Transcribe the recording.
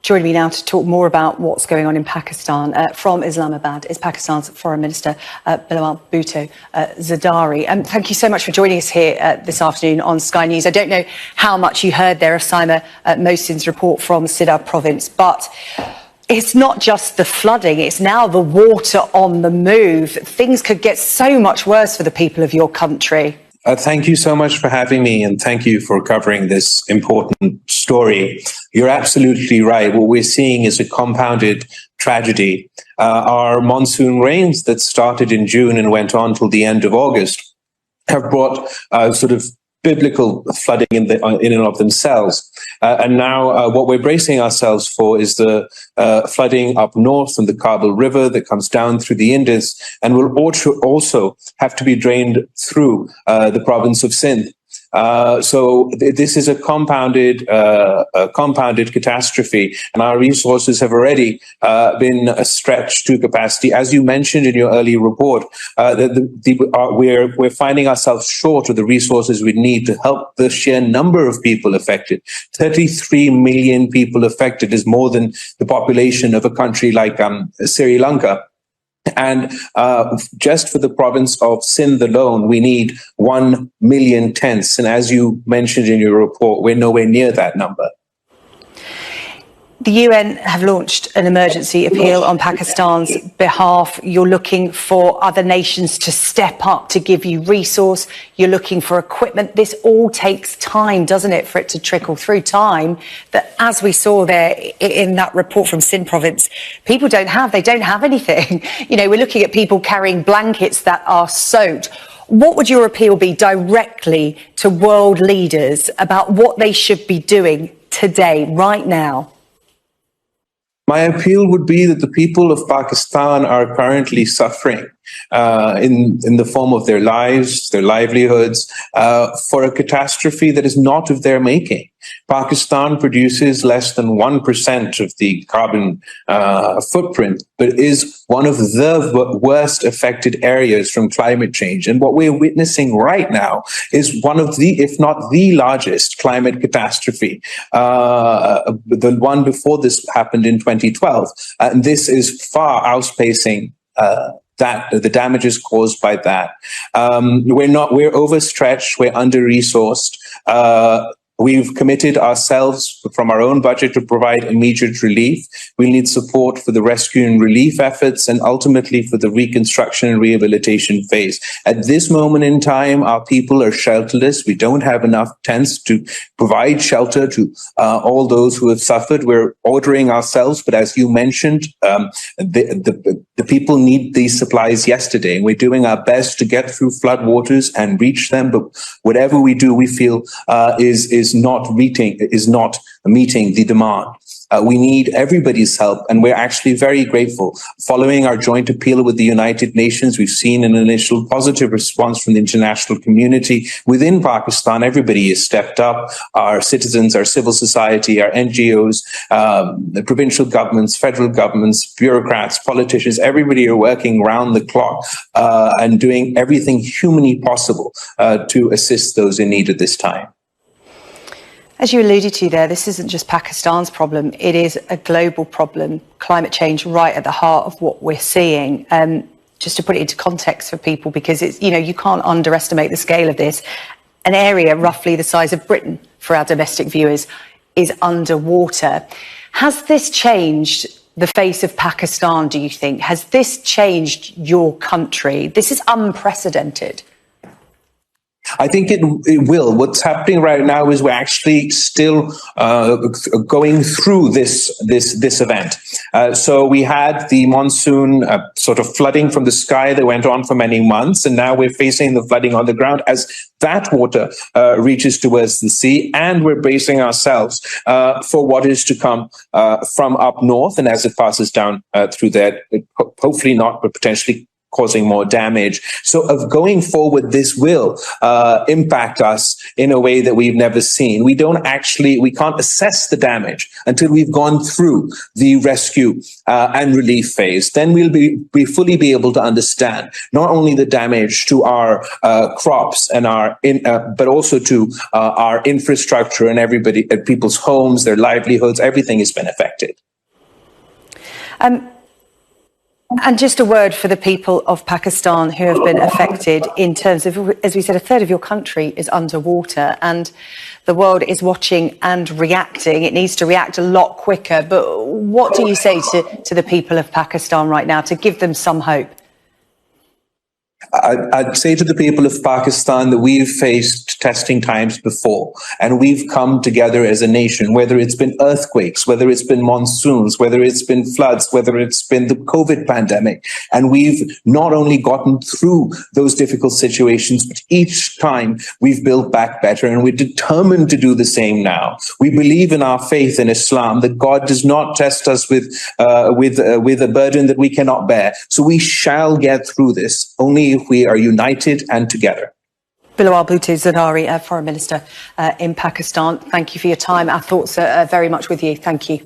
Joining me now to talk more about what's going on in Pakistan from Islamabad is Pakistan's Foreign Minister Bilawal Bhutto Zardari. Thank you so much for joining us here this afternoon on Sky News. I don't know how much you heard there of Saima Mohsin's report from Sindh province, but it's not just the flooding, it's now the water on the move. Things could get so much worse for the people of your country. Thank you so much for having me, and thank you for covering this important story. You're absolutely right. What we're seeing is a compounded tragedy. Our monsoon rains that started in June and went on till the end of August have brought sort of biblical flooding in and of themselves. And now what we're bracing ourselves for is the flooding up north from the Kabul River that comes down through the Indus and will also have to be drained through the province of Sindh. So this is a compounded catastrophe, and our resources have already been stretched to capacity. As you mentioned in your early report, we're finding ourselves short of the resources we need to help the sheer number of people affected. 33 million people affected is more than the population of a country like Sri Lanka. And just for the province of Sindh alone, we need 1 million tents. And as you mentioned in your report, we're nowhere near that number. The UN have launched an emergency appeal on Pakistan's behalf. You're looking for other nations to step up to give you resource. You're looking for equipment. This all takes time, doesn't it, for it to trickle through time that, as we saw there in that report from Sindh province, people don't have. They don't have anything. You know, we're looking at people carrying blankets that are soaked. What would your appeal be directly to world leaders about what they should be doing today, right now? My appeal would be that the people of Pakistan are currently suffering in the form of their lives, their livelihoods, for a catastrophe that is not of their making. Pakistan produces less than 1% of the carbon footprint, but is one of the worst affected areas from climate change. And what we're witnessing right now is one of the, if not the largest climate catastrophe. The one before this happened in 2012. And this is far outpacing that the damages caused by that. We're overstretched, we're under-resourced. We've committed ourselves from our own budget to provide immediate relief. We need support for the rescue and relief efforts and ultimately for the reconstruction and rehabilitation phase. At this moment in time, our people are shelterless. We don't have enough tents to provide shelter to all those who have suffered. We're ordering ourselves, but as you mentioned, the people need these supplies yesterday, and we're doing our best to get through floodwaters and reach them. But whatever we do, we feel is not meeting the demand. We need everybody's help, and we're actually very grateful. Following our joint appeal with the United Nations, we've seen an initial positive response from the international community. Within Pakistan, everybody has stepped up. Our citizens, our civil society, our NGOs, the provincial governments, federal governments, bureaucrats, politicians, everybody are working round the clock and doing everything humanly possible to assist those in need at this time. As you alluded to there, this isn't just Pakistan's problem, it is a global problem. Climate change right at the heart of what we're seeing. Just to put it into context for people, because it's, you know, you can't underestimate the scale of this. An area roughly the size of Britain, for our domestic viewers, is underwater. Has this changed the face of Pakistan, do you think? Has this changed your country? This is unprecedented. I think it will. What's happening right now is we're actually still going through this event. So we had the monsoon sort of flooding from the sky that went on for many months, and now we're facing the flooding on the ground as that water reaches towards the sea, and we're bracing ourselves for what is to come from up north, and as it passes down through there, hopefully not, but potentially causing more damage. So of going forward, this will impact us in a way that we've never seen. We can't assess the damage until we've gone through the rescue and relief phase. Then we'll be fully be able to understand not only the damage to our crops and but also to our infrastructure and people's homes, their livelihoods, everything has been affected. And just a word for the people of Pakistan who have been affected in terms of, as we said, a third of your country is underwater and the world is watching and reacting. It needs to react a lot quicker. But what do you say to the people of Pakistan right now to give them some hope? I'd say to the people of Pakistan that we've faced testing times before, and we've come together as a nation, whether it's been earthquakes, whether it's been monsoons, whether it's been floods, whether it's been the COVID pandemic. And we've not only gotten through those difficult situations, but each time we've built back better, and we're determined to do the same now. We believe in our faith in Islam that God does not test us with a burden that we cannot bear. So we shall get through this only if we are united and together. Bilawal Bhutto Zardari, Foreign Minister in Pakistan, thank you for your time. Our thoughts are very much with you. Thank you.